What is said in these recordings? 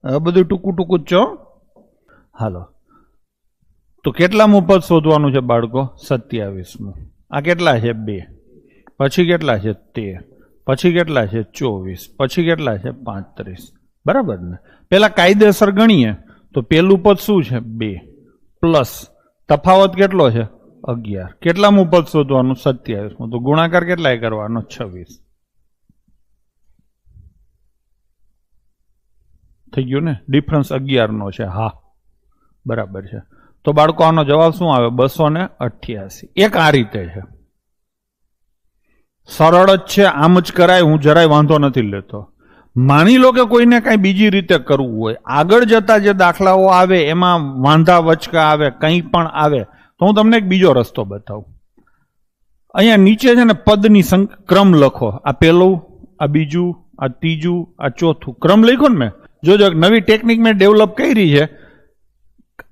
હવે બધું ટૂંકું ટૂંકું જ છો. હાલો, તો કેટલામું પદ શોધવાનું છે બાળકો? 27મું. આ કેટલા છે? 2. પછી કેટલા છે? 13. પછી કેટલા છે? 24. પછી કેટલા છે? 35. બરાબર ને? પેલા કાયદેસર ગણીએ તો પેલું પદ શું છે? 2 પ્લસ તફાવત કેટલો છે? 11. કેટલામું પદ શોધવાનું? 27મું. તો ગુણાકાર કેટલાય કરવાનો? 26. થઈ ગયું ને? ડિફરન્સ 11 નો છે. હા, બરાબર છે. તો બાળકો આનો જવાબ શું આવે? 288. એક આ રીતે છે, સરળ જ છે, આમ જ કરાય, હું જરાય વાંધો નથી લેતો. માની લો કે કોઈને કાંઈ બીજી રીતે કરવું હોય, આગળ જતા જે દાખલાઓ આવે એમાં વાંધા વચકા આવે, કંઈ પણ આવે, તો હું તમને એક બીજો રસ્તો બતાવું. અહીંયા નીચે છે ને પદની ક્રમ લખો. આ પહેલું, આ બીજું, આ ત્રીજું, આ ચોથું ક્રમ લખ્યો ને મેં. જોજો નવી ટેકનિક મેં ડેવલપ કરી છે.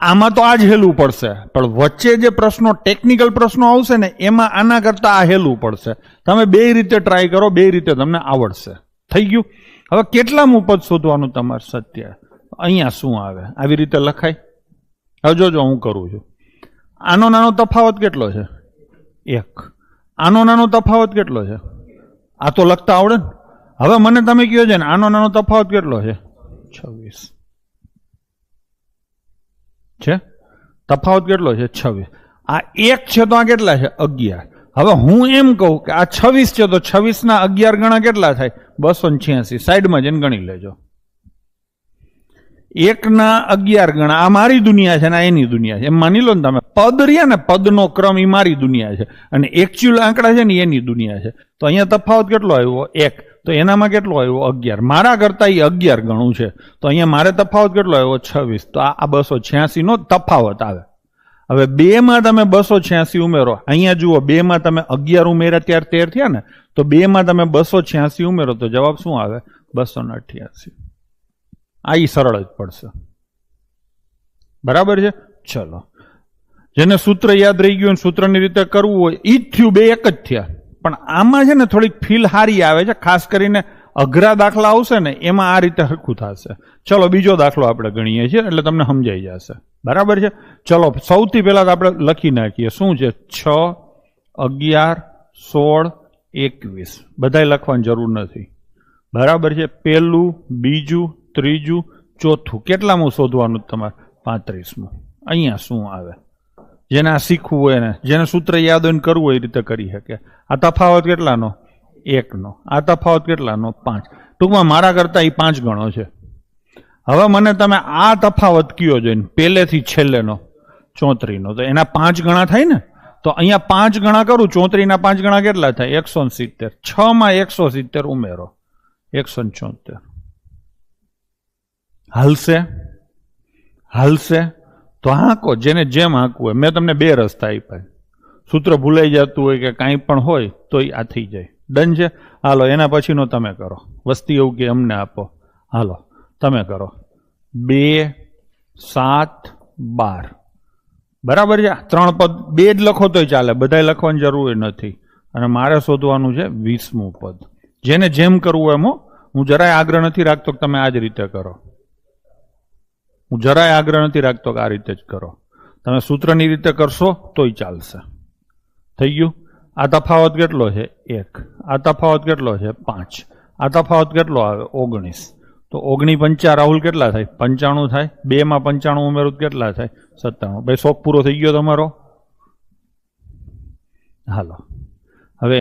આમાં તો આ જ હેલું પડશે, પણ વચ્ચે જે પ્રશ્નો, ટેકનિકલ પ્રશ્નો આવશે ને એમાં આના કરતા આ હેલું પડશે. તમે બે રીતે ટ્રાય કરો, બે રીતે તમને આવડશે. થઈ ગયું? હવે કેટલામું પદ શોધવાનું તમારે? 27. અહીંયા શું આવે? આવી રીતે લખાય. હવે જોજો હું કરું છું. આનો નાનો તફાવત કેટલો છે? 1. આનો નાનો તફાવત કેટલો છે? આ તો લખતા આવડે ને. હવે મને તમે કહો છે ને આનો નાનો તફાવત કેટલો છે? 26 છે. તફાવત કેટલો છે? 26. આ 1 છે તો આ કેટલા છે? 11. હવે હું એમ કહું કે આ 26 છે તો 26 ના 11 ગણા કેટલા થાય? 286. સાઈડમાં જઈને ગણી લેજો. 1 ના 11 ગણા આ મારી દુનિયા છે ને એની દુનિયા છે, એમ માની લો ને તમે. પદ રહ્યા ને, પદનો ક્રમ એ મારી દુનિયા છે અને એકચ્યુઅલ આંકડા છે ને એની દુનિયા છે. તો અહીંયા તફાવત કેટલો આવ્યો? 1. તો એનામાં કેટલો આવ્યો? 11. મારા કરતા એ 11 ગણું છે, તો અહીંયા મારે તફાવત કેટલો આવ્યો? 26. તો આ 286 નો તફાવત આવે. હવે 2 માં તમે 286 ઉમેરો. અહીંયા જુઓ, 2 માં તમે 11 ઉમેર્યા ત્યારે 13 થયા ને, તો 2 માં તમે 286 ઉમેરો તો જવાબ શું આવે? 288. આ ઈ સરળ જ પડશે. બરાબર છે? ચલો, જેને સૂત્ર યાદ રહી ગયું, સૂત્રની રીતે કરવું હોય, ઈ જ થયું. 2 એક જ થયા. પણ આમાં છે ને થોડીક ફીલ હારી આવે છે, ખાસ કરીને અઘરા દાખલા આવશે ને એમાં આ રીતે હરખું થશે. ચલો બીજો દાખલો આપણે ગણીએ છીએ એટલે તમને સમજાઈ જશે. બરાબર છે? ચલો સૌથી પહેલા તો આપણે લખી નાખીએ. શું છે? 6, 11, 16, 21. બધાય લખવાની જરૂર નથી. બરાબર છે? પહેલું, બીજું, ત્રીજું, ચોથું. કેટલામું શોધવાનું તમારે? 35મું. અહીંયા શું આવે? જેને આ શીખવું હોય ને, જેને સૂત્ર યાદ હોય ને કરવું હોય એ રીતે કરી શકે. આ તફાવત કેટલાનો? 1 નો. આ તફાવત કેટલાનો? 5. ટૂંકમાં મારા કરતા એ 5 ગણો છે. હવે મને તમે આ તફાવત કયો જોઈને પહેલેથી છેલ્લેનો 34 નો, તો એના 5 ગણા થાય ને. તો અહીંયા 5 ગણા કરું, 34 ના 5 ગણા કેટલા થાય? 170. 6 માં 170 ઉમેરો, 174. હાલશે? હાલશે? તો હાંકો, જેને જેમ હાંકવું હોય. મેં તમને 2 રસ્તા આપ્યા. સૂત્ર ભૂલાઈ જતું હોય કે કાંઈ પણ હોય તો આ થઈ જાય. ડન છે? હાલો એના પછીનો તમે કરો. વસ્તી એવું કે અમને આપો. હાલો તમે કરો. 2, 7, 12. બરાબર છે? 3 પદ 2 જ લખો તોય ચાલે, બધાય લખવાની જરૂર નથી. અને મારે શોધવાનું છે 20મું પદ. જેને જેમ કરવું એમ. હું જરાય આગ્રહ નથી રાખતો કે તમે આ જ રીતે કરો. હું જરાય આગ્રહ નથી રાખતો કે આ રીતે જ કરો. તમે સૂત્રની રીતે કરશો તોય ચાલશે. થઈ ગયું? આ તફાવત કેટલો છે? 1. આ તફાવત કેટલો છે? 5. આ તફાવત કેટલો આવે? 19. તો 19 5 રાહુલ કેટલા થાય? 95 થાય. 2 માં 95 ઉમેરું કેટલા થાય? 97. ભાઈ શોખ પૂરો થઈ ગયો તમારો? હાલો.